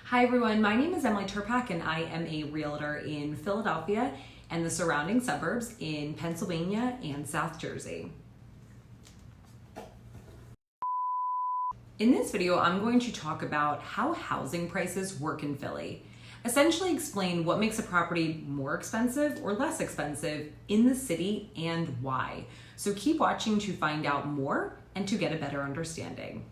Hi everyone, my name is Emily Terpak and I am a realtor in Philadelphia and the surrounding suburbs in Pennsylvania and South Jersey. In this video, I'm going to talk about how housing prices work in Philly. Essentially explain what makes a property more expensive or less expensive in the city and why. So keep watching to find out more and to get a better understanding.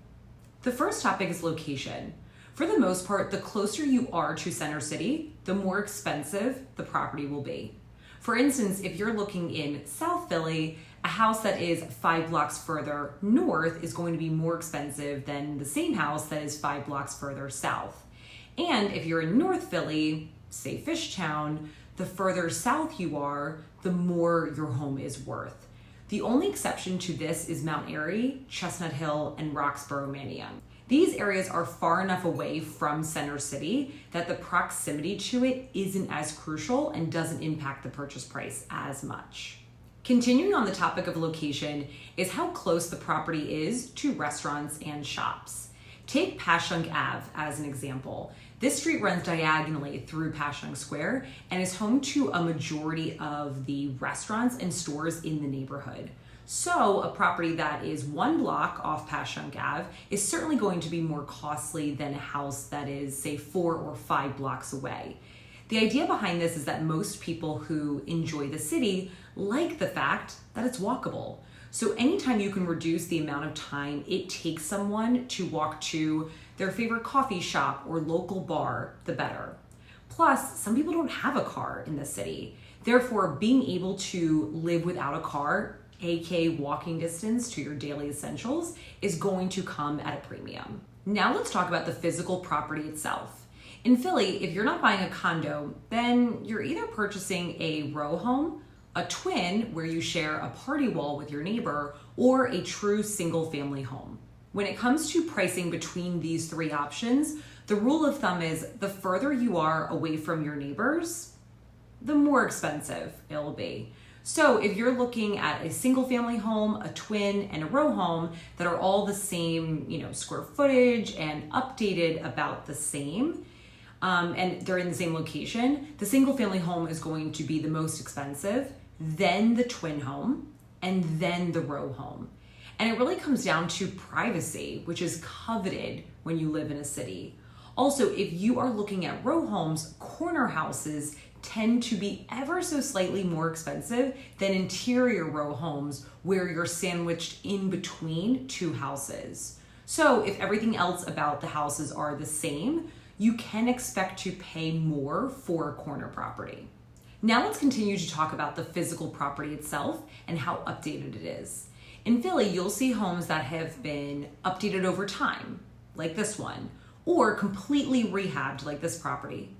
The first topic is location. For the most part, the closer you are to Center City, the more expensive the property will be. For instance, if you're looking in South Philly, a house that is 5 blocks further north is going to be more expensive than the same house that is 5 blocks further south. And if you're in North Philly, say Fishtown, the further south you are, the more your home is worth. The only exception to this is Mount Airy, Chestnut Hill, and Roxborough Mannion. These areas are far enough away from Center City that the proximity to it isn't as crucial and doesn't impact the purchase price as much. Continuing on the topic of location is how close the property is to restaurants and shops. Take Passyunk Ave as an example. This street runs diagonally through Passyunk Square and is home to a majority of the restaurants and stores in the neighborhood. So a property that is 1 block off Passyunk Ave is certainly going to be more costly than a house that is, say, 4 or 5 blocks away. The idea behind this is that most people who enjoy the city like the fact that it's walkable. So anytime you can reduce the amount of time it takes someone to walk to their favorite coffee shop or local bar, the better. Plus, some people don't have a car in the city. Therefore, being able to live without a car, aka walking distance to your daily essentials, is going to come at a premium. Now let's talk about the physical property itself. In Philly, if you're not buying a condo, then you're either purchasing a row home, a twin where you share a party wall with your neighbor, or a true single family home. When it comes to pricing between these 3 options, the rule of thumb is the further you are away from your neighbors, the more expensive it'll be. So if you're looking at a single family home, a twin, and a row home that are all the same, square footage and updated about the same, and they're in the same location, the single family home is going to be the most expensive, then the twin home, and then the row home. And it really comes down to privacy, which is coveted when you live in a city. Also, if you are looking at row homes, corner houses tend to be ever so slightly more expensive than interior row homes where you're sandwiched in between 2 houses. So if everything else about the houses are the same, you can expect to pay more for a corner property. Now let's continue to talk about the physical property itself and how updated it is. In Philly, you'll see homes that have been updated over time, like this one, or completely rehabbed like this property.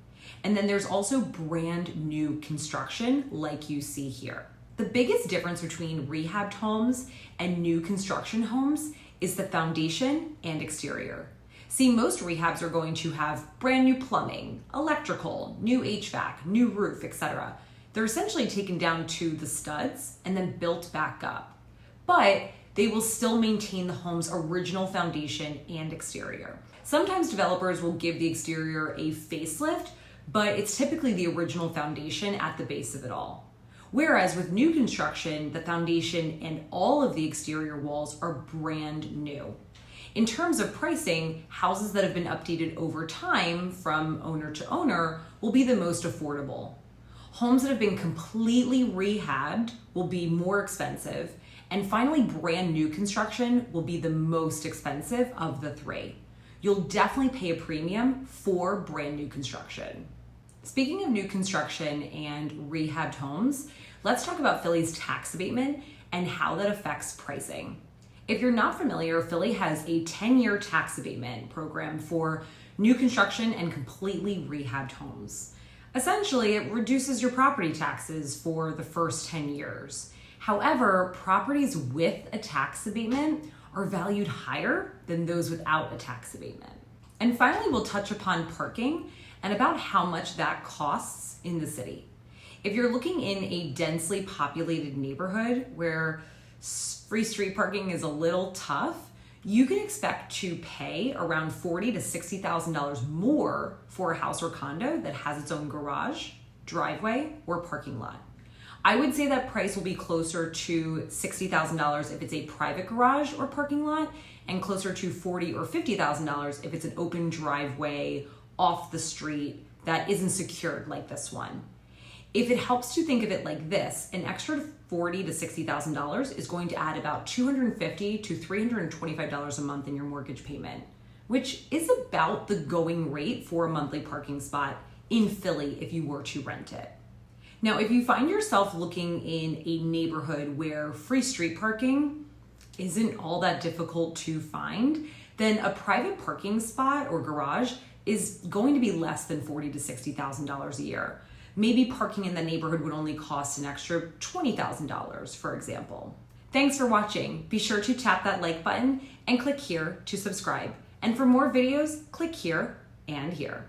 And then there's also brand new construction like you see here. The biggest difference between rehabbed homes and new construction homes is the foundation and exterior. See, most rehabs are going to have brand new plumbing, electrical, new HVAC, new roof, etc. They're essentially taken down to the studs and then built back up. But they will still maintain the home's original foundation and exterior. Sometimes developers will give the exterior a facelift, but it's typically the original foundation at the base of it all. Whereas with new construction, the foundation and all of the exterior walls are brand new. In terms of pricing, houses that have been updated over time from owner to owner will be the most affordable. Homes that have been completely rehabbed will be more expensive, and finally, brand new construction will be the most expensive of the 3. You'll definitely pay a premium for brand new construction. Speaking of new construction and rehabbed homes, let's talk about Philly's tax abatement and how that affects pricing. If you're not familiar, Philly has a 10-year tax abatement program for new construction and completely rehabbed homes. Essentially, it reduces your property taxes for the first 10 years. However, properties with a tax abatement are valued higher than those without a tax abatement. And finally, we'll touch upon parking and about how much that costs in the city. If you're looking in a densely populated neighborhood where free street parking is a little tough, you can expect to pay around $40,000 to $60,000 more for a house or condo that has its own garage, driveway, or parking lot. I would say that price will be closer to $60,000 if it's a private garage or parking lot, and closer to $40,000 or $50,000 if it's an open driveway off the street that isn't secured like this one. If it helps to think of it like this, an extra $40,000 to $60,000 is going to add about $250 to $325 a month in your mortgage payment, which is about the going rate for a monthly parking spot in Philly if you were to rent it. Now, if you find yourself looking in a neighborhood where free street parking isn't all that difficult to find, then a private parking spot or garage is going to be less than $40,000 to $60,000 a year. Maybe parking in the neighborhood would only cost an extra $20,000, for example. Thanks for watching. Be sure to tap that like button and click here to subscribe. And for more videos, click here and here.